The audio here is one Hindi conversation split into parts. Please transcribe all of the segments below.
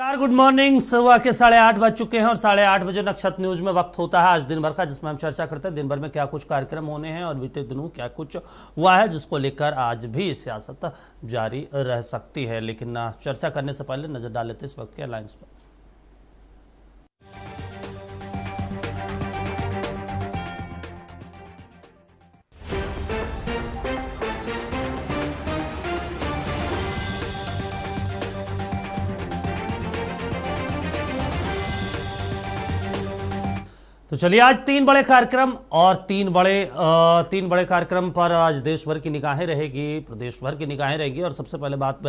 नमस्कार, गुड मॉर्निंग। सुबह के 8:30 बज चुके हैं और 8:30 बजे नक्षत्र न्यूज में वक्त होता है आज दिन भर का, जिसमें हम चर्चा करते हैं दिन भर में क्या कुछ कार्यक्रम होने हैं और बीते दिनों क्या कुछ हुआ है, जिसको लेकर आज भी सियासत जारी रह सकती है। लेकिन चर्चा करने से पहले नजर डाल लेते हैं इस वक्त के हेडलाइंस पर। तो चलिए, आज तीन बड़े कार्यक्रम और तीन बड़े कार्यक्रम पर आज देश भर की निगाहें रहेगी, प्रदेश भर की निगाहें रहेगी। और सबसे पहले बात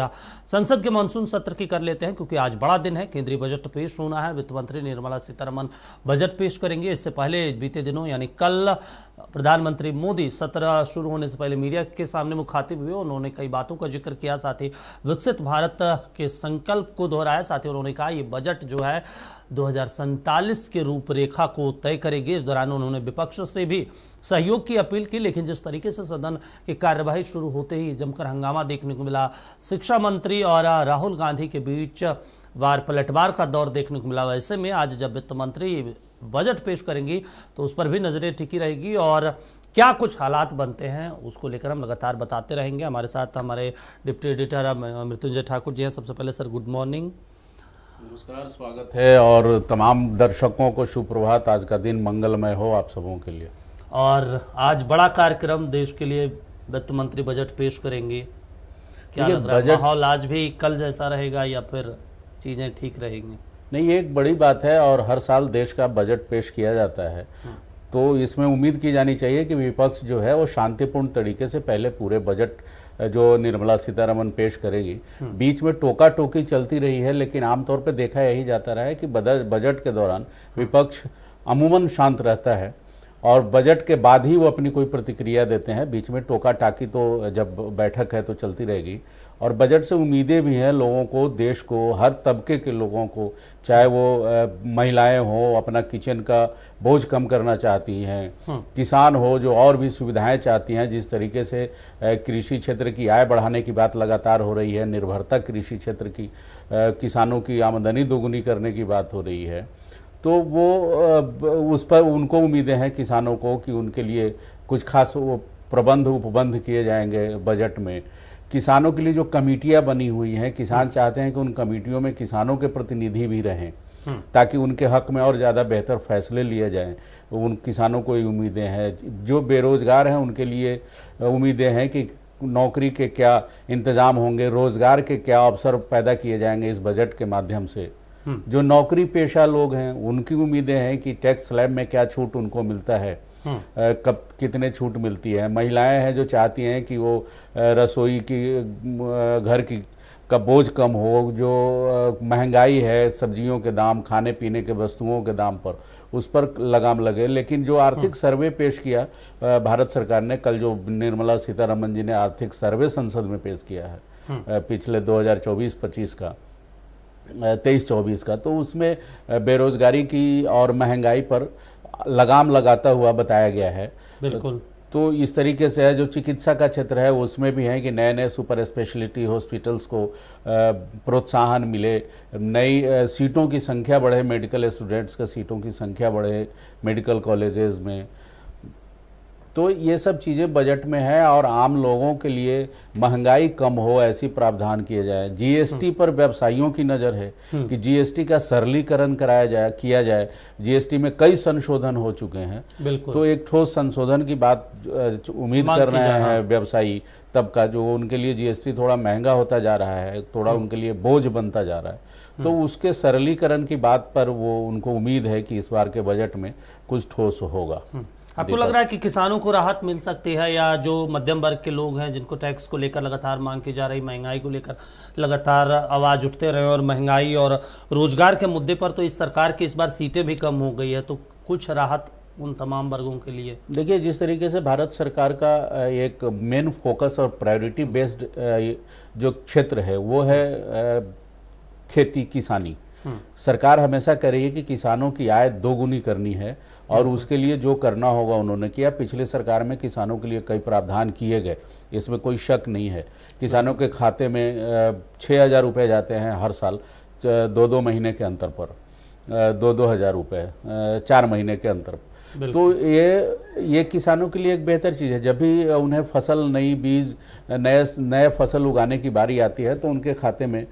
संसद के मानसून सत्र की कर लेते हैं, क्योंकि आज बड़ा दिन है। केंद्रीय बजट पेश होना है, वित्त मंत्री निर्मला सीतारमण बजट पेश करेंगे। इससे पहले बीते दिनों यानी कल प्रधानमंत्री मोदी सत्र शुरू होने से पहले मीडिया के सामने मुखातिब हुए। उन्होंने कई बातों का जिक्र किया, साथ ही विकसित भारत के संकल्प को दोहराया। साथ ही उन्होंने कहा ये बजट जो है 2047 के रूपरेखा को तय करेगी। इस दौरान उन्होंने विपक्ष से भी सहयोग की अपील की, लेकिन जिस तरीके से सदन की कार्यवाही शुरू होते ही जमकर हंगामा देखने को मिला, शिक्षा मंत्री और राहुल गांधी के बीच वार पलटवार का दौर देखने को मिला, वैसे में आज जब वित्त मंत्री बजट पेश करेंगी तो उस पर भी नजरें टिकी रहेगी और क्या कुछ हालात बनते हैं उसको लेकर हम लगातार बताते रहेंगे। हमारे साथ हमारे डिप्टी एडिटर मृत्युंजय ठाकुर जी हैं। सबसे पहले सर, गुड मॉर्निंग। नमस्कार, स्वागत है और तमाम दर्शकों को सुप्रभात। आज का दिन मंगलमय हो आप सबों के लिए। और आज बड़ा कार्यक्रम देश के लिए, वित्त मंत्री बजट पेश करेंगे। क्या लग रहा है, माहौल आज भी कल जैसा रहेगा या फिर चीजें ठीक रहेंगी? नहीं, ये एक बड़ी बात है और हर साल देश का बजट पेश किया जाता है, तो इसमें उम्मीद की जानी चाहिए कि विपक्ष जो है वो शांतिपूर्ण तरीके से पहले पूरे बजट जो निर्मला सीतारमण पेश करेगी। बीच में टोका टोकी चलती रही है, लेकिन आमतौर पर देखा यही जाता रहा है कि बजट के दौरान विपक्ष अमूमन शांत रहता है और बजट के बाद ही वो अपनी कोई प्रतिक्रिया देते हैं। बीच में टोका टाकी तो जब बैठक है तो चलती रहेगी। और बजट से उम्मीदें भी हैं लोगों को, देश को, हर तबके के लोगों को, चाहे वो महिलाएं हों, अपना किचन का बोझ कम करना चाहती हैं, किसान हो जो और भी सुविधाएं चाहती हैं। जिस तरीके से कृषि क्षेत्र की आय बढ़ाने की बात लगातार हो रही है, निर्भरता कृषि क्षेत्र की, किसानों की आमदनी दोगुनी करने की बात हो रही है, तो वो उस पर उनको उम्मीदें हैं किसानों को कि उनके लिए कुछ खास प्रबंध उपबंध किए जाएंगे बजट में। किसानों के लिए जो कमेटियां बनी हुई हैं, किसान चाहते हैं कि उन कमेटियों में किसानों के प्रतिनिधि भी रहें, ताकि उनके हक में और ज़्यादा बेहतर फैसले लिए जाएं। उन किसानों को ये उम्मीदें हैं। जो बेरोजगार हैं उनके लिए उम्मीदें हैं कि नौकरी के क्या इंतजाम होंगे, रोजगार के क्या अवसर पैदा किए जाएंगे इस बजट के माध्यम से। जो नौकरी पेशा लोग हैं उनकी उम्मीदें हैं कि टैक्स स्लैब में क्या छूट उनको मिलता है, कब कितने छूट मिलती है। महिलाएं हैं जो चाहती हैं कि वो रसोई की, घर की का बोझ कम हो। जो महंगाई है, सब्जियों के दाम, खाने पीने के वस्तुओं के दाम पर, उस पर लगाम लगे। लेकिन जो आर्थिक सर्वे पेश किया भारत सरकार ने, कल जो निर्मला सीतारमण जी ने आर्थिक सर्वे संसद में पेश किया है पिछले 2024-25 का, 23-24 का, तो उसमें बेरोजगारी की और महंगाई पर लगाम लगाता हुआ बताया गया है। बिल्कुल। तो इस तरीके से है, जो चिकित्सा का क्षेत्र है उसमें भी है कि नए नए सुपर स्पेशलिटी हॉस्पिटल्स को प्रोत्साहन मिले, नई सीटों की संख्या बढ़े, मेडिकल स्टूडेंट्स का सीटों की संख्या बढ़े मेडिकल कॉलेजेस में। तो ये सब चीज़ें बजट में है और आम लोगों के लिए महंगाई कम हो ऐसी प्रावधान किए जाए। जीएसटी पर व्यवसायियों की नज़र है कि जीएसटी का सरलीकरण किया जाए। जीएसटी में कई संशोधन हो चुके हैं, तो एक ठोस संशोधन की बात उम्मीद कर रहे हैं व्यवसायी तबका, जो उनके लिए जीएसटी थोड़ा महंगा होता जा रहा है, थोड़ा उनके लिए बोझ बनता जा रहा है। तो उसके सरलीकरण की बात पर वो उनको उम्मीद है कि इस बार के बजट में कुछ ठोस होगा। आपको लग रहा है कि किसानों को राहत मिल सकती है, या जो मध्यम वर्ग के लोग हैं जिनको टैक्स को लेकर लगातार मांग की जा रही, महंगाई को लेकर लगातार आवाज उठते रहे, और महंगाई और रोजगार के मुद्दे पर तो इस सरकार की इस बार सीटें भी कम हो गई है, तो कुछ राहत उन तमाम वर्गों के लिए? देखिए, जिस तरीके से भारत सरकार का एक मेन फोकस और प्रायोरिटी बेस्ड जो क्षेत्र है वो है खेती किसानी। सरकार हमेशा कह रही है कि किसानों की आय दोगुनी करनी है और उसके लिए जो करना होगा उन्होंने किया। पिछले सरकार में किसानों के लिए कई प्रावधान किए गए, इसमें कोई शक नहीं है। किसानों के खाते में 6,000 रुपये जाते हैं हर साल 2-2 महीने के अंतर पर 2-2 हज़ार रुपये 4 महीने के अंतर। तो ये किसानों के लिए एक बेहतर चीज़ है। जब भी उन्हें फसल, नई बीज, नए फसल उगाने की बारी आती है तो उनके खाते में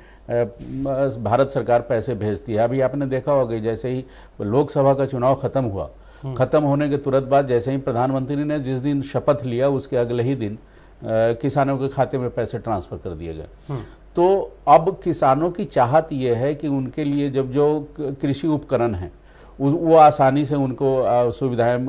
भारत सरकार पैसे भेजती है। अभी आपने देखा होगा, जैसे ही लोकसभा का चुनाव खत्म हुआ, खत्म होने के तुरंत बाद जैसे ही प्रधानमंत्री ने जिस दिन शपथ लिया उसके अगले ही दिन किसानों के खाते में पैसे ट्रांसफर कर दिए गए। तो अब किसानों की चाहत ये है कि उनके लिए जब जो कृषि उपकरण हैं वो आसानी से उनको सुविधाएं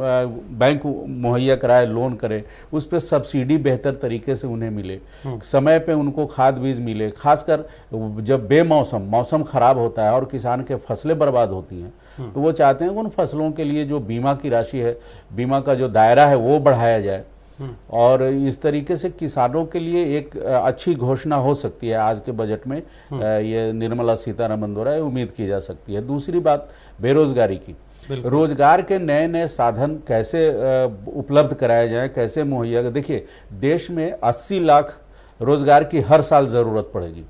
बैंक मुहैया कराए, लोन करे, उस पर सब्सिडी बेहतर तरीके से उन्हें मिले, समय पे उनको खाद बीज मिले। खासकर जब मौसम खराब होता है और किसान के फसलें बर्बाद होती हैं तो वो चाहते हैं कि उन फसलों के लिए जो बीमा की राशि है, बीमा का जो दायरा है वो बढ़ाया जाए। और इस तरीके से किसानों के लिए एक अच्छी घोषणा हो सकती है आज के बजट में, ये निर्मला सीतारमण द्वारा उम्मीद की जा सकती है। दूसरी बात बेरोजगारी की, रोजगार के नए नए साधन कैसे उपलब्ध कराए जाएं, कैसे मुहैया। देखिए, देश में 80 लाख रोजगार की हर साल जरूरत पड़ेगी।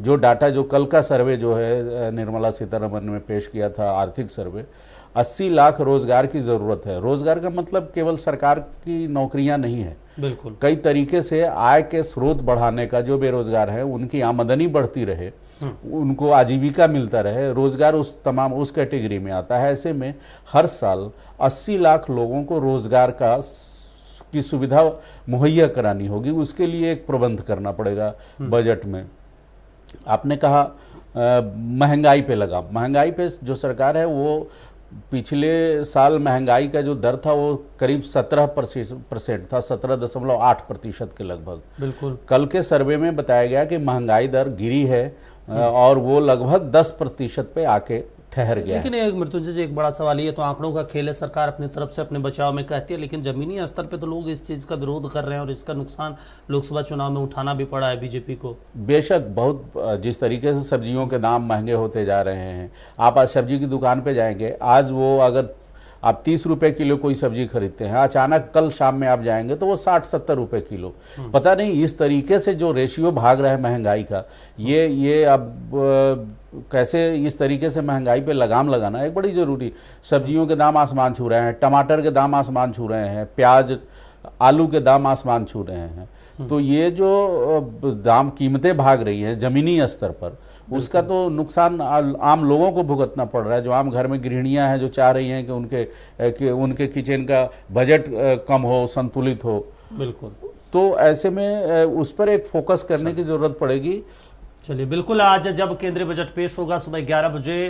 जो डाटा, जो कल का सर्वे जो है निर्मला सीतारमण ने पेश किया था, आर्थिक सर्वे, 80 लाख रोजगार की जरूरत है। रोजगार का मतलब केवल सरकार की नौकरियां नहीं है, बिल्कुल कई तरीके से आय के स्रोत बढ़ाने का, जो बेरोजगार है उनकी आमदनी बढ़ती रहे, उनको आजीविका मिलता रहे, रोजगार उस कैटेगरी में आता है। ऐसे में हर साल 80 लाख लोगों को रोजगार की सुविधा मुहैया करानी होगी। उसके लिए एक प्रबंध करना पड़ेगा बजट में। आपने कहा महंगाई पे लगाम, महंगाई पे जो सरकार है वो पिछले साल महंगाई का जो दर था वो करीब 17% था, 17.8% के लगभग। बिल्कुल। कल के सर्वे में बताया गया कि महंगाई दर गिरी है और वो लगभग 10% पे आके ठहर गया। लेकिन एक मृत्युंजय जी, एक बड़ा सवाल ये तो आंकड़ों का खेल है, सरकार अपनी तरफ से अपने बचाव में कहती है, लेकिन जमीनी स्तर पे तो लोग इस चीज़ का विरोध कर रहे हैं और इसका नुकसान लोकसभा चुनाव में उठाना भी पड़ा है बीजेपी को। बेशक, बहुत जिस तरीके से सब्जियों के दाम महंगे होते जा रहे हैं, आप आज सब्जी की दुकान पे जाएंगे, आज वो अगर आप 30 रुपए किलो कोई सब्जी खरीदते हैं, अचानक कल शाम में आप जाएंगे तो वो 60-70 रुपए किलो। पता नहीं इस तरीके से जो रेशियो भाग रहा है महंगाई का, ये अब कैसे इस तरीके से महंगाई पे लगाम लगाना एक बड़ी जरूरी। सब्जियों के दाम आसमान छू रहे हैं, टमाटर के दाम आसमान छू रहे हैं, प्याज, आलू के दाम आसमान छू रहे हैं। तो ये जो दाम कीमतें भाग रही हैं जमीनी स्तर पर, उसका तो नुकसान आम लोगों को भुगतना पड़ रहा है। जो आम घर में गृहिणियां हैं जो चाह रही हैं कि उनके किचन का बजट कम हो, संतुलित हो। बिल्कुल। तो ऐसे में उस पर एक फोकस करने की जरूरत पड़ेगी। चलिए, बिल्कुल। आज जब केंद्रीय बजट पेश होगा सुबह 11 बजे,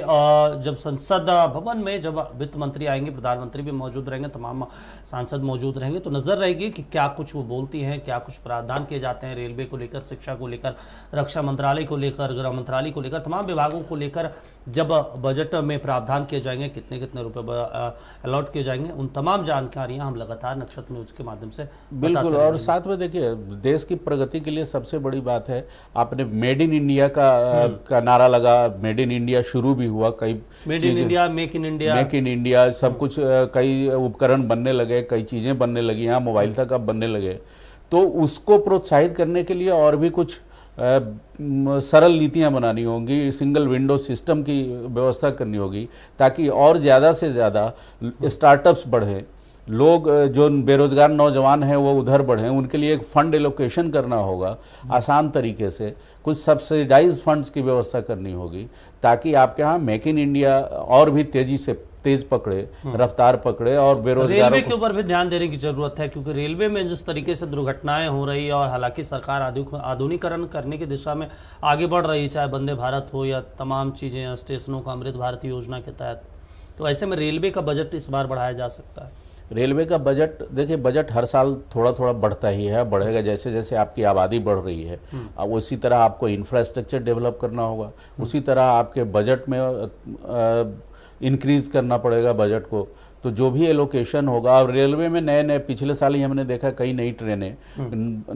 जब संसद भवन में जब वित्त मंत्री आएंगे, प्रधानमंत्री भी मौजूद रहेंगे, तमाम सांसद मौजूद रहेंगे, तो नजर रहेगी कि क्या कुछ वो बोलती हैं, क्या कुछ प्रावधान किए जाते हैं रेलवे को लेकर, शिक्षा को लेकर, रक्षा मंत्रालय को लेकर, गृह मंत्रालय को लेकर, तमाम विभागों को लेकर जब बजट में प्रावधान किए जाएंगे, कितने कितने रुपए अलॉट किए जाएंगे, उन तमाम जानकारियां हम लगातार नक्षत्र न्यूज के माध्यम से बिल्कुल। और साथ में देखिए, देश की प्रगति के लिए सबसे बड़ी बात है, आपने मेड इन इंडिया का नारा लगा, मेड इन इंडिया शुरू भी हुआ, कई made in India, make in India, सब कुछ, कई उपकरण बनने लगे, कई चीजें बनने लगी, यहाँ मोबाइल तक अब बनने लगे। तो उसको प्रोत्साहित करने के लिए और भी कुछ सरल नीतियां बनानी होंगी, सिंगल विंडो सिस्टम की व्यवस्था करनी होगी, ताकि और ज़्यादा से ज़्यादा स्टार्टअप्स बढ़े, लोग जो बेरोजगार नौजवान हैं वो उधर बढ़ें। उनके लिए एक फंड एलोकेशन करना होगा आसान तरीके से, कुछ सब्सिडाइज फंड्स की व्यवस्था करनी होगी, ताकि आपके यहाँ मेक इन इंडिया और भी तेज पकड़े, रफ्तार पकड़े और बेरोजगारों रेलवे के ऊपर भी ध्यान देने की जरूरत है, क्योंकि रेलवे में जिस तरीके से दुर्घटनाएं हो रही है, और हालांकि सरकार आधुनिकीकरण करने की दिशा में आगे बढ़ रही है, चाहे वंदे भारत हो या तमाम चीजें, स्टेशनों का अमृत भारत योजना के तहत, तो ऐसे में रेलवे का बजट इस बार बढ़ाया जा सकता है। रेलवे का बजट, देखिए, बजट हर साल थोड़ा थोड़ा बढ़ता ही है, बढ़ेगा जैसे जैसे आपकी आबादी बढ़ रही है। अब उसी तरह आपको इंफ्रास्ट्रक्चर डेवलप करना होगा, उसी तरह आपके बजट में इंक्रीज करना पड़ेगा बजट को। तो जो भी एलोकेशन होगा, और रेलवे में नए पिछले साल ही हमने देखा कई नई ट्रेनें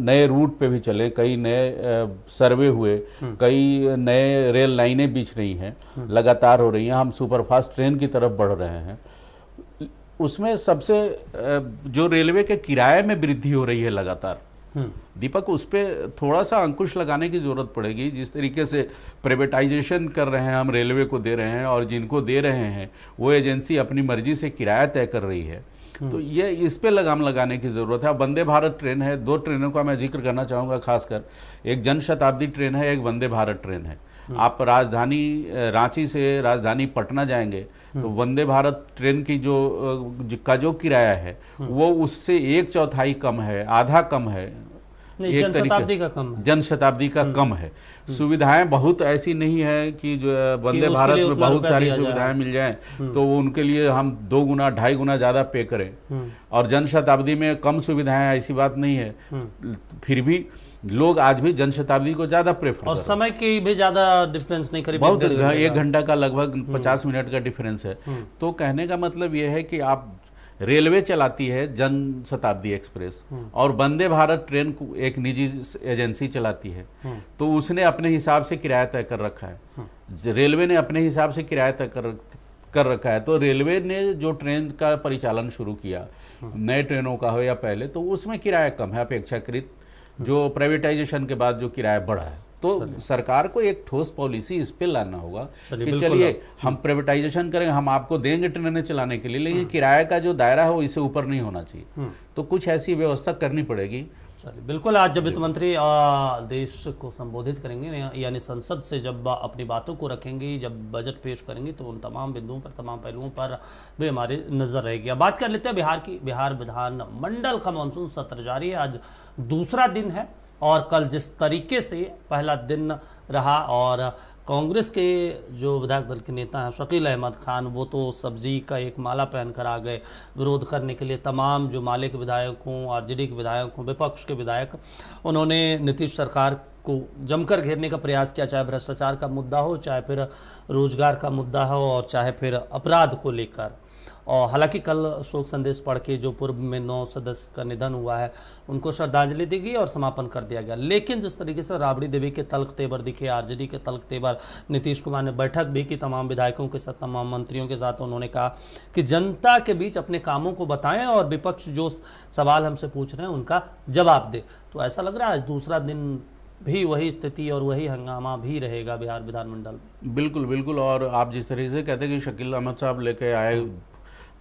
नए रूट पे भी चले, कई नए सर्वे हुए, कई नए रेल लाइनें बिछ रही हैं, लगातार हो रही हैं। हम सुपरफास्ट ट्रेन की तरफ बढ़ रहे हैं। उसमें सबसे जो रेलवे के किराए में वृद्धि हो रही है लगातार, दीपक, उस पर थोड़ा सा अंकुश लगाने की जरूरत पड़ेगी। जिस तरीके से प्राइवेटाइजेशन कर रहे हैं, हम रेलवे को दे रहे हैं, और जिनको दे रहे हैं वो एजेंसी अपनी मर्जी से किराया तय कर रही है, तो ये इस पे लगाम लगाने की जरूरत है। अब वंदे भारत ट्रेन है, 2 ट्रेनों का मैं जिक्र करना चाहूंगा खासकर। एक जन शताब्दी ट्रेन है, एक वंदे भारत ट्रेन है। आप राजधानी रांची से राजधानी पटना जाएंगे तो वंदे भारत ट्रेन की जो किराया है वो उससे 1/4 कम है, आधा कम है, जन शताब्दी का कम है, जन शताब्दी का कम है। सुविधाएं बहुत ऐसी नहीं है कि जो वंदे भारत में बहुत सारी सुविधाएं मिल जाएं तो उनके लिए हम 2 गुना 2.5 गुना ज्यादा पे करें, और जन शताब्दी में कम सुविधाएं, ऐसी बात नहीं है। फिर भी लोग आज भी जन शताब्दी को ज्यादा प्रेफर और समय की भी ज्यादा डिफरेंस नहीं, करीब बहुत 1 घंटा का लगभग 50 मिनट का डिफरेंस है। तो कहने का मतलब यह है कि आप रेलवे चलाती है जन शताब्दी एक्सप्रेस और वंदे भारत ट्रेन को एक निजी एजेंसी चलाती है, तो उसने अपने हिसाब से किराया तय कर रखा है। रेलवे ने अपने हिसाब से किराया तय कर रखा है। तो रेलवे ने जो ट्रेन का परिचालन शुरू किया, नए ट्रेनों का हो या पहले, तो उसमें किराया कम है अपेक्षाकृत जो प्राइवेटाइजेशन के बाद जो किराया बढ़ा है। तो सरकार को एक ठोस पॉलिसी इस पे लाना होगा कि चलिए हम प्राइवेटाइजेशन करेंगे, हम आपको देंगे ट्रेनें चलाने के लिए, लेकिन किराए का जो दायरा है वो इससे ऊपर नहीं होना चाहिए। तो कुछ ऐसी व्यवस्था करनी पड़ेगी। चलिए, बिल्कुल। आज जब वित्त मंत्री देश को संबोधित करेंगे, यानी संसद से जब अपनी बातों को रखेंगे, जब बजट पेश करेंगे, तो उन तमाम बिंदुओं पर, तमाम पहलुओं पर भी हमारी नजर रहेगी। अब बात कर लेते हैं बिहार की। बिहार विधानमंडल का मानसून सत्र जारी है, आज दूसरा दिन है, और कल जिस तरीके से पहला दिन रहा, और कांग्रेस के जो विधायक दल के नेता हैं शकील अहमद खान, वो तो सब्जी का एक माला पहनकर आ गए विरोध करने के लिए। तमाम जो माले के विधायक हों, आरजेडी के विधायक हों, विपक्ष के विधायक, उन्होंने नीतीश सरकार को जमकर घेरने का प्रयास किया, चाहे भ्रष्टाचार का मुद्दा हो, चाहे फिर रोजगार का मुद्दा हो, और चाहे फिर अपराध को लेकर। और हालांकि कल शोक संदेश पढ़ के जो पूर्व में 9 सदस्य का निधन हुआ है उनको श्रद्धांजलि दी गई और समापन कर दिया गया। लेकिन जिस तरीके से राबड़ी देवी के तल्ख तेवर दिखे, आरजेडी के तल्ख तेवर, नीतीश कुमार ने बैठक भी की तमाम विधायकों के साथ, तमाम मंत्रियों के साथ। उन्होंने कहा कि जनता के बीच अपने कामों को बताएं और विपक्ष जो सवाल हमसे पूछ रहे हैं उनका जवाब दे। तो ऐसा लग रहा है आज दूसरा दिन भी वही स्थिति और वही हंगामा भी रहेगा बिहार विधानमंडल में। बिल्कुल बिल्कुल। और आप जिस तरीके से कहते हैं कि शकील अहमद साहब लेके आए,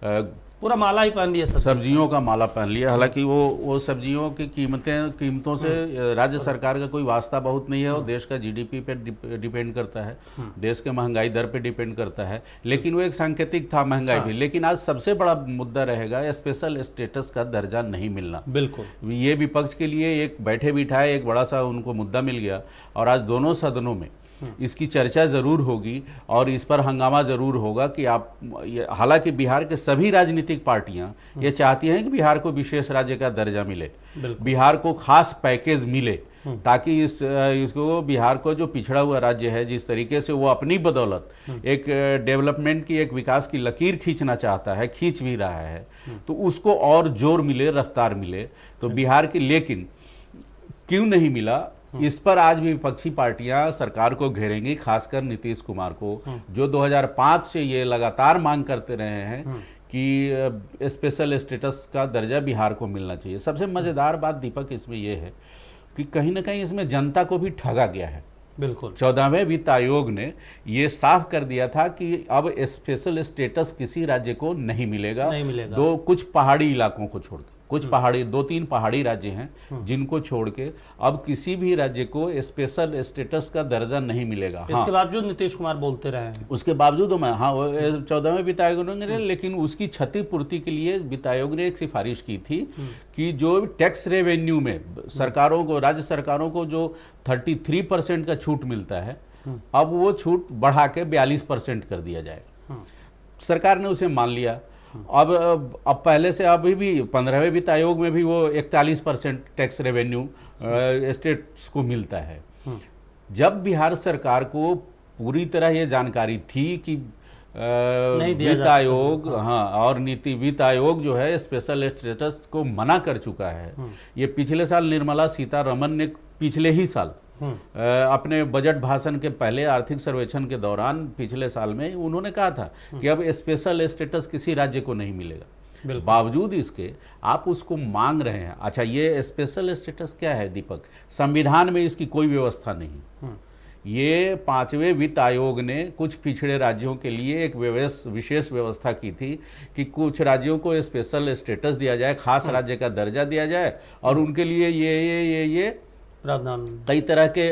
पूरा माला ही पहन लिया, सब्जियों का माला पहन लिया। हालांकि वो सब्जियों की कीमतों से राज्य सरकार का कोई वास्ता बहुत नहीं है। वो देश का जीडीपी पे डिपेंड करता है, देश के महंगाई दर पे डिपेंड करता है, लेकिन वो एक सांकेतिक था महंगाई भी। लेकिन आज सबसे बड़ा मुद्दा रहेगा स्पेशल स्टेटस का दर्जा नहीं मिलना। बिल्कुल, ये विपक्ष के लिए एक बैठे बिठाए एक बड़ा सा उनको मुद्दा मिल गया, और आज दोनों सदनों में इसकी चर्चा जरूर होगी और इस पर हंगामा जरूर होगा कि आप, हालांकि बिहार के सभी राजनीतिक पार्टियां ये चाहती हैं कि बिहार को विशेष राज्य का दर्जा मिले, बिहार को खास पैकेज मिले, ताकि इसको बिहार को जो पिछड़ा हुआ राज्य है, जिस तरीके से वो अपनी बदौलत एक डेवलपमेंट की, एक विकास की लकीर खींचना चाहता है, खींच भी रहा है, तो उसको और जोर मिले, रफ्तार मिले। तो बिहार की, लेकिन क्यों नहीं मिला, इस पर आज भी विपक्षी पार्टियां सरकार को घेरेंगी, खासकर नीतीश कुमार को, जो 2005 से ये लगातार मांग करते रहे हैं कि स्पेशल स्टेटस का दर्जा बिहार को मिलना चाहिए। सबसे मजेदार बात दीपक इसमें यह है कि कहीं ना कहीं इसमें जनता को भी ठगा गया है। बिल्कुल, 14वें वित्त आयोग ने ये साफ कर दिया था कि अब स्पेशल स्टेटस किसी राज्य को नहीं मिलेगा, कुछ पहाड़ी इलाकों को छोड़कर, कुछ पहाड़ी, 2-3 पहाड़ी राज्य हैं जिनको छोड़ के अब किसी भी राज्य को स्पेशल स्टेटस का दर्जा नहीं मिलेगा। इसके बावजूद नीतीश कुमार बोलते रहे हैं, उसके बावजूद 14वें वित्त आयोग ने, लेकिन उसकी क्षतिपूर्ति के लिए वित्त आयोग ने एक सिफारिश की थी कि जो टैक्स रेवेन्यू में सरकारों को, राज्य सरकारों को जो 33% का छूट मिलता है, अब वो छूट बढ़ा के 42% कर दिया जाएगा। सरकार ने उसे मान लिया। अब पहले से अभी भी 15वें वित्त आयोग में भी वो 41% टैक्स रेवेन्यू स्टेट्स को मिलता है। जब बिहार सरकार को पूरी तरह ये जानकारी थी कि वित्त आयोग, और वित्त आयोग जो है स्पेशल स्टेटस को मना कर चुका है। ये पिछले साल निर्मला सीतारमन ने पिछले ही साल अपने बजट भाषण के पहले आर्थिक सर्वेक्षण के दौरान पिछले साल में उन्होंने कहा था कि अब स्पेशल स्टेटस किसी राज्य को नहीं मिलेगा। बावजूद इसके आप उसको मांग रहे हैं। अच्छा, ये स्पेशल स्टेटस क्या है दीपक? संविधान में इसकी कोई व्यवस्था नहीं। ये 5वें वित्त आयोग ने कुछ पिछड़े राज्यों के लिए एक विशेष व्यवस्था की थी कि कुछ राज्यों को स्पेशल स्टेटस दिया जाए, खास राज्य का दर्जा दिया जाए, और उनके लिए ये प्रावधान, कई तरह के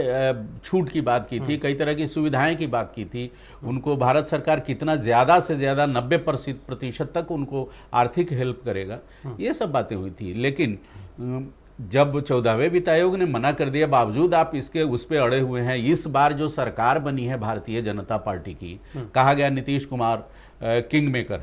छूट की बात की थी, कई तरह की सुविधाएं की बात की थी। उनको भारत सरकार कितना ज़्यादा से ज़्यादा 90% तक उनको आर्थिक हेल्प करेगा, ये सब बातें हुई थी। लेकिन जब 14वें वित्त आयोग ने मना कर दिया, बावजूद आप इसके उस पर अड़े हुए हैं। इस बार जो सरकार बनी है भारतीय जनता पार्टी की, कहा गया नीतीश कुमार किंग मेकर,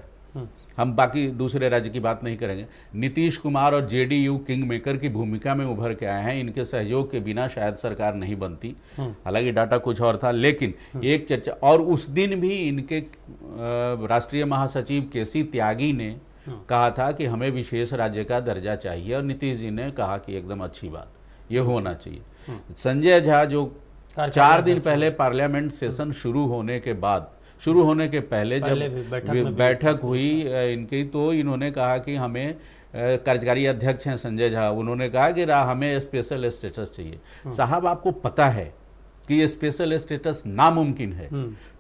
हम बाकी दूसरे राज्य की बात नहीं करेंगे, नीतीश कुमार और जेडीयू किंग मेकर की भूमिका में उभर के आए हैं। इनके सहयोग के बिना शायद सरकार नहीं बनती। हालांकि डाटा कुछ और था, लेकिन एक चर्चा, और उस दिन भी इनके राष्ट्रीय महासचिव केसी त्यागी ने कहा था कि हमें विशेष राज्य का दर्जा चाहिए, और नीतीश जी ने कहा कि एकदम अच्छी बात, ये होना चाहिए। संजय झा जो 4 दिन पहले पार्लियामेंट सेशन शुरू होने के पहले जब बैठक हुई इनकी, तो इन्होंने कहा कि हमें, कार्यकारी अध्यक्ष हैं संजय झा, उन्होंने कहा कि हमें स्पेशल स्टेटस चाहिए। साहब, आपको पता है कि ये स्पेशल स्टेटस नामुमकिन है,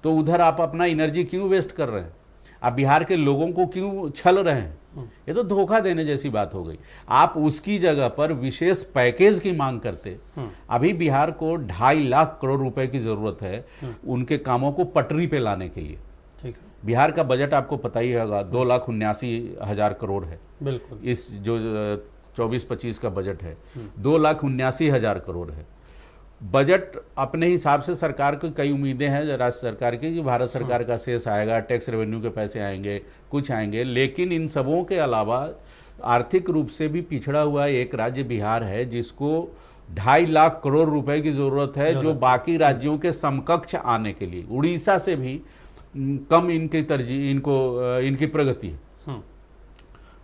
तो उधर आप अपना एनर्जी क्यों वेस्ट कर रहे हैं? आप बिहार के लोगों को क्यों छल रहे हैं? ये तो धोखा देने जैसी बात हो गई। आप उसकी जगह पर विशेष पैकेज की मांग करते। अभी बिहार को 2.5 लाख करोड़ रुपए की जरूरत है उनके कामों को पटरी पे लाने के लिए। ठीक है। बिहार का बजट आपको पता ही होगा, 2,79,000 करोड़ है। बिल्कुल। इस जो 24-25 का बजट है 2,79,000 करोड़ है। बजट अपने हिसाब से सरकार को कई उम्मीदें हैं राज्य सरकार की कि भारत सरकार का शेष आएगा, टैक्स रेवेन्यू के पैसे आएंगे, कुछ आएंगे, लेकिन इन सबों के अलावा आर्थिक रूप से भी पिछड़ा हुआ एक राज्य बिहार है, जिसको 2.5 लाख करोड़ रुपए की जरूरत है, जो बाकी राज्यों के समकक्ष आने के लिए। उड़ीसा से भी कम इनकी तरजीह, इनकी प्रगति है।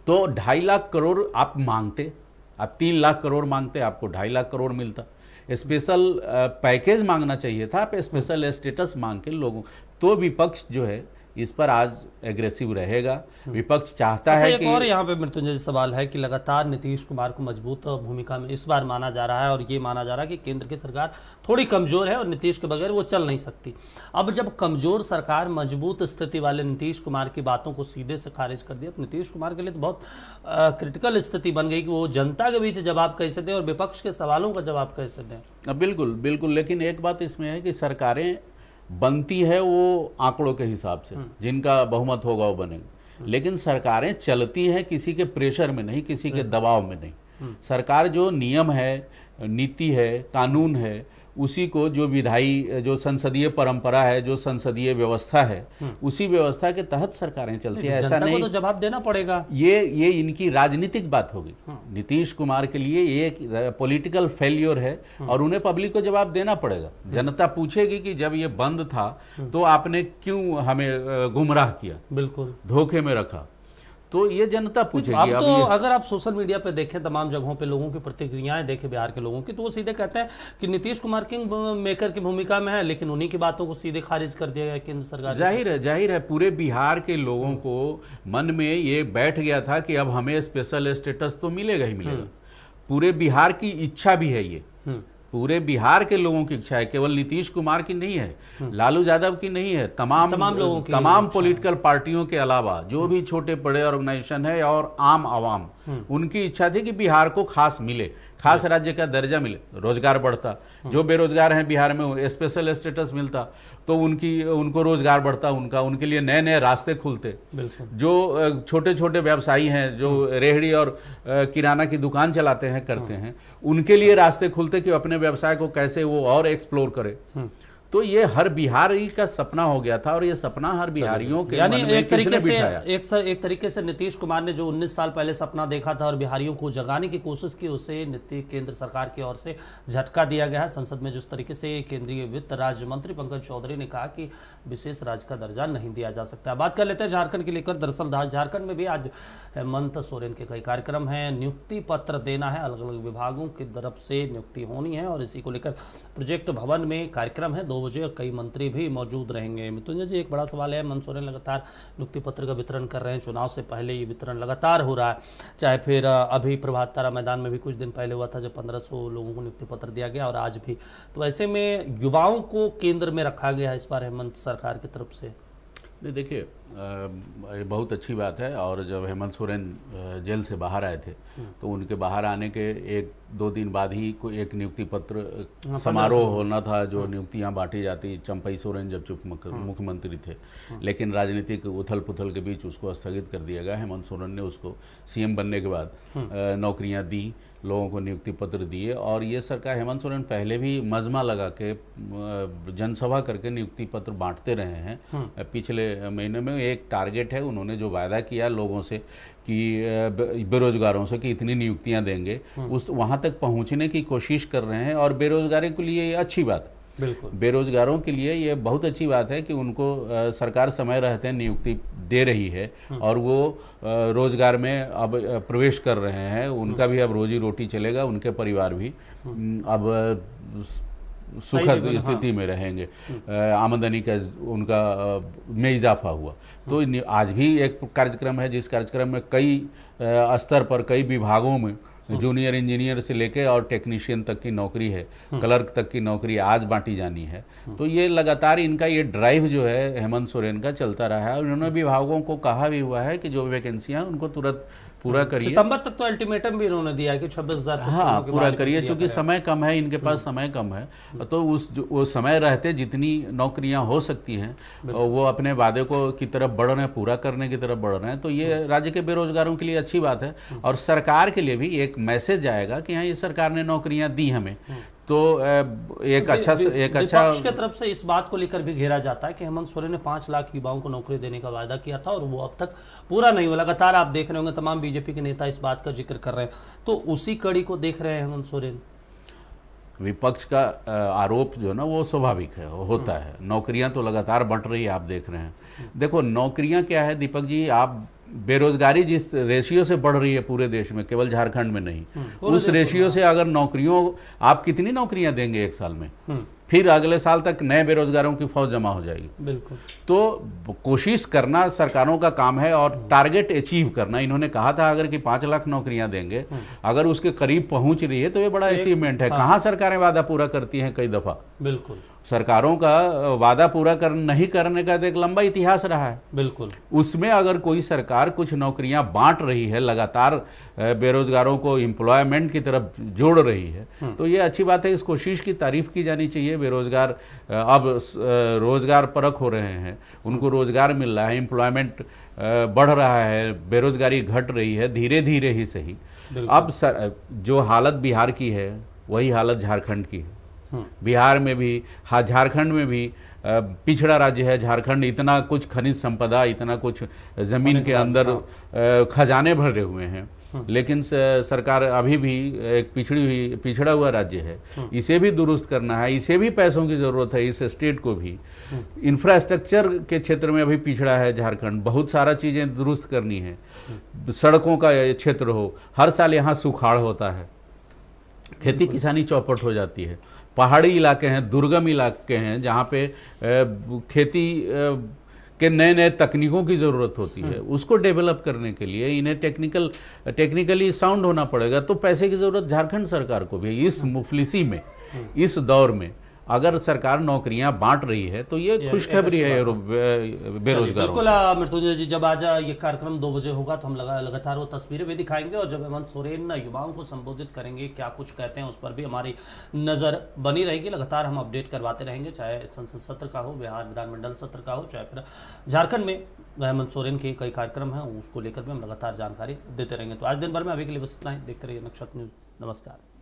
तो 2.5 लाख करोड़ आप मांगते, आप 3 लाख करोड़ मांगते, आपको 2.5 लाख करोड़ मिलता। स्पेशल पैकेज मांगना चाहिए था, आप स्पेशल स्टेटस मांग के लोगों। तो विपक्ष जो है इस पर आज एग्रेसिव रहेगा। विपक्ष चाहता है कि, और यहाँ पे मृत्युंजय सवाल है कि लगातार नीतीश कुमार को मजबूत भूमिका में इस बार माना जा रहा है, और ये माना जा रहा है कि केंद्र की सरकार थोड़ी कमजोर है और नीतीश के बगैर वो चल नहीं सकती। अब जब कमजोर सरकार मजबूत स्थिति वाले नीतीश कुमार की बातों को सीधे से खारिज कर दिया, तो नीतीश कुमार के लिए तो बहुत क्रिटिकल स्थिति बन गई कि वो जनता के बीच जवाब कैसे दें और विपक्ष के सवालों का जवाब कैसे दें। बिल्कुल बिल्कुल, लेकिन एक बात इसमें है कि सरकारें बनती है वो आंकड़ों के हिसाब से, जिनका बहुमत होगा वो बनेगा, लेकिन सरकारें चलती हैं किसी के प्रेशर में नहीं, किसी के दबाव में नहीं। सरकार जो नियम है, नीति है, कानून है, उसी को जो संसदीय परंपरा है, जो संसदीय व्यवस्था है, उसी व्यवस्था के तहत सरकारें चलती है। ऐसा नहीं, तो जवाब देना पड़ेगा। ये इनकी राजनीतिक बात होगी। नीतीश कुमार के लिए ये एक पॉलिटिकल फेल्योर है और उन्हें पब्लिक को जवाब देना पड़ेगा। जनता पूछेगी कि जब ये बंद था तो आपने क्यों हमें गुमराह किया, बिल्कुल धोखे में रखा, तो ये जनता पूछेगी। अब तो अगर आप सोशल मीडिया पे देखें, तमाम जगहों पे लोगों की प्रतिक्रियाएं देखें बिहार के लोगों की, तो वो सीधे कहते हैं कि नीतीश कुमार किंग मेकर की भूमिका में है, लेकिन उन्हीं की बातों को सीधे खारिज कर दिया गया केंद्र सरकार। जाहिर है पूरे बिहार के लोगों को मन में ये बैठ गया था कि अब हमें स्पेशल स्टेटस तो मिलेगा ही मिलेगा। पूरे बिहार की इच्छा भी है, ये पूरे बिहार के लोगों की इच्छा है, केवल नीतीश कुमार की नहीं है, लालू यादव की नहीं है, तमाम लोगों की, तमाम पॉलिटिकल पार्टियों के अलावा जो भी छोटे बड़े ऑर्गेनाइजेशन है और आम आवाम, उनकी इच्छा थी कि बिहार को खास मिले, खास राज्य का दर्जा मिले, रोजगार बढ़ता। जो बेरोजगार हैं बिहार में स्पेशल स्टेटस मिलता तो उनको रोजगार बढ़ता, उनके लिए नए नए रास्ते खुलते। जो छोटे छोटे व्यवसायी हैं, जो रेहड़ी और किराना की दुकान चलाते हैं, करते हैं, उनके लिए रास्ते खुलते कि अपने व्यवसाय को कैसे वो और एक्सप्लोर करे। तो ये हर बिहारी का सपना हो गया था और ये सपना हर बिहारियों के यानी एक तरीके से नीतीश कुमार ने जो 19 साल पहले सपना देखा था और बिहारियों को जगाने की कोशिश की, उसे केंद्र सरकार की ओर से झटका दिया गया है। संसद में जिस तरीके से केंद्रीय वित्त राज्य मंत्री पंकज चौधरी ने कहा कि विशेष राज्य का दर्जा नहीं दिया जा सकता। बात कर लेते हैं झारखंड की लेकर। दरअसल झारखंड में भी आज हेमंत सोरेन के कई कार्यक्रम हैं, नियुक्ति पत्र देना है, अलग अलग विभागों की तरफ से नियुक्ति होनी है और इसी को लेकर प्रोजेक्ट भवन में कार्यक्रम है। 2 2 बजे और कई मंत्री भी मौजूद रहेंगे। मृत्युंजय जी, एक बड़ा सवाल है, हेमंत सोरेन लगातार नियुक्ति पत्र का वितरण कर रहे हैं, चुनाव से पहले ये वितरण लगातार हो रहा है, चाहे फिर अभी प्रभात तारा मैदान में भी कुछ दिन पहले हुआ था जब 1500 लोगों को नियुक्ति पत्र दिया गया, और आज भी। तो ऐसे में युवाओं को केंद्र में रखा गया है इस बार हेमंत सरकार की तरफ से। नहीं, देखिए, ये बहुत अच्छी बात है। और जब हेमंत सोरेन जेल से बाहर आए थे तो उनके बाहर आने के 1-2 दिन बाद ही कोई एक नियुक्ति पत्र समारोह होना था, जो नियुक्तियां बांटी जाती। चंपई सोरेन जब मुख्यमंत्री थे, लेकिन राजनीतिक उथल पुथल के बीच उसको स्थगित कर दिया गया। हेमंत सोरेन ने उसको सीएम बनने के बाद नौकरियां दी, लोगों को नियुक्ति पत्र दिए। और ये सरकार, हेमंत सोरेन पहले भी मजमा लगा के जनसभा करके नियुक्ति पत्र बांटते रहे हैं। पिछले महीने में एक टारगेट है, उन्होंने जो वायदा किया लोगों से कि बेरोजगारों से कि इतनी नियुक्तियां देंगे, उस वहां तक पहुंचने की कोशिश कर रहे हैं। और बेरोजगारी के लिए ये अच्छी बात है। बिल्कुल, बेरोजगारों के लिए ये बहुत अच्छी बात है कि उनको सरकार समय रहते नियुक्ति दे रही है और वो रोजगार में अब प्रवेश कर रहे हैं। उनका भी अब रोजी रोटी चलेगा, उनके परिवार भी अब सुखद स्थिति में रहेंगे। आमदनी का उनका में इजाफा हुआ। तो आज भी एक कार्यक्रम है जिस कार्यक्रम में कई स्तर पर, कई विभागों में जूनियर इंजीनियर से लेके और टेक्नीशियन तक की नौकरी है, क्लर्क तक की नौकरी आज बांटी जानी है। तो ये लगातार इनका ये ड्राइव जो है हेमंत सोरेन का चलता रहा है। और उन्होंने विभागों को कहा भी हुआ है कि जो वैकेंसियां उनको तुरंत पूरा करिए। सितंबर तक तो अल्टीमेटम भी इन्होंने दिया है कि 26,000 से पूरा करिए, क्योंकि समय कम है, इनके पास समय कम है। तो वो समय रहते जितनी नौकरियां हो सकती हैं वो अपने वादे को की तरफ बढ़ रहे हैं, पूरा करने की तरफ बढ़ रहे हैं। तो ये राज्य के बेरोजगारों के लिए अच्छी बात है। और सरकार के लिए भी एक मैसेज आएगा कि हाँ, ये सरकार ने नौकरियां दी हमें। तो एक अच्छा विपक्ष की तरफ से इस बात को लेकर भी घेरा जाता है कि हेमंत सोरेन ने 5 लाख युवाओं को नौकरी देने का वादा किया था और वो अब तक पूरा नहीं हुआ। लगातार आप देख रहे होंगे तमाम बीजेपी के नेता इस बात का जिक्र कर रहे हैं। तो उसी कड़ी को देख रहे हैं हेमंत सोरेन। विपक्ष का आरोप जो है ना वो स्वाभाविक है, वो होता है। नौकरियां तो लगातार बढ़ रही है, आप देख रहे हैं। देखो, नौकरियां क्या है दीपक जी, आप बेरोजगारी जिस रेशियो से बढ़ रही है पूरे देश में, केवल झारखंड में नहीं, उस रेशियो से अगर नौकरियों, आप कितनी नौकरियां देंगे एक साल में? फिर अगले साल तक नए बेरोजगारों की फौज जमा हो जाएगी। बिल्कुल। तो कोशिश करना सरकारों का काम है और टारगेट अचीव करना। इन्होंने कहा था अगर कि 5 लाख नौकरियां देंगे, अगर उसके करीब पहुंच रही है तो ये बड़ा अचीवमेंट है। कहां सरकारें वादा पूरा करती हैं कई दफा। बिल्कुल, सरकारों का वादा पूरा नहीं करने का एक लंबा इतिहास रहा है। बिल्कुल। उसमें अगर कोई सरकार कुछ नौकरियां बांट रही है, लगातार बेरोजगारों को एम्प्लॉयमेंट की तरफ जोड़ रही है, तो ये अच्छी बात है। इस कोशिश की तारीफ की जानी चाहिए। बेरोजगार अब रोजगार परख हो रहे हैं, उनको रोजगार मिल रहा है, एम्प्लॉयमेंट बढ़ रहा है, बेरोजगारी घट रही है, धीरे धीरे ही सही। अब जो हालत बिहार की है वही हालत झारखंड की है। बिहार में भी, हाँ, झारखंड में भी पिछड़ा राज्य है झारखंड। इतना कुछ खनिज संपदा, इतना कुछ जमीन के अंदर खजाने भरे हुए हैं, लेकिन सरकार अभी भी एक पिछड़ा हुआ राज्य है। इसे भी दुरुस्त करना है, इसे भी पैसों की जरूरत है, इस स्टेट को भी। इंफ्रास्ट्रक्चर के क्षेत्र में अभी पिछड़ा है झारखंड, बहुत सारा चीजें दुरुस्त करनी है। सड़कों का क्षेत्र हो, हर साल यहाँ सुखाड़ होता है, खेती किसानी चौपट हो जाती है। पहाड़ी इलाके हैं, दुर्गम इलाके हैं, जहाँ पे खेती के नए नए तकनीकों की ज़रूरत होती है। उसको डेवलप करने के लिए इन्हें टेक्निकली साउंड होना पड़ेगा। तो पैसे की ज़रूरत झारखंड सरकार को भी। इस मुफलिसी में, इस दौर में अगर सरकार नौकरियां बांट रही है तो ये खुशखबरी है बेरोजगारों। बिल्कुल मृत्युंजय जी, जब आज ये कार्यक्रम 2 बजे होगा तो हम लगातार वो तस्वीरें भी दिखाएंगे, और जब हेमंत सोरेन युवाओं को संबोधित करेंगे, क्या कुछ कहते हैं उस पर भी हमारी नजर बनी रहेगी। लगातार हम अपडेट करवाते रहेंगे, चाहे संसद सत्र का हो, बिहार विधानमंडल सत्र का हो, चाहे फिर झारखंड में हेमंत सोरेन के कई कार्यक्रम हैं, उसको लेकर भी हम लगातार जानकारी देते रहेंगे। तो आज दिन भर में अभी के लिए बस इतना ही। देखते रहिए नक्षत्र न्यूज। नमस्कार।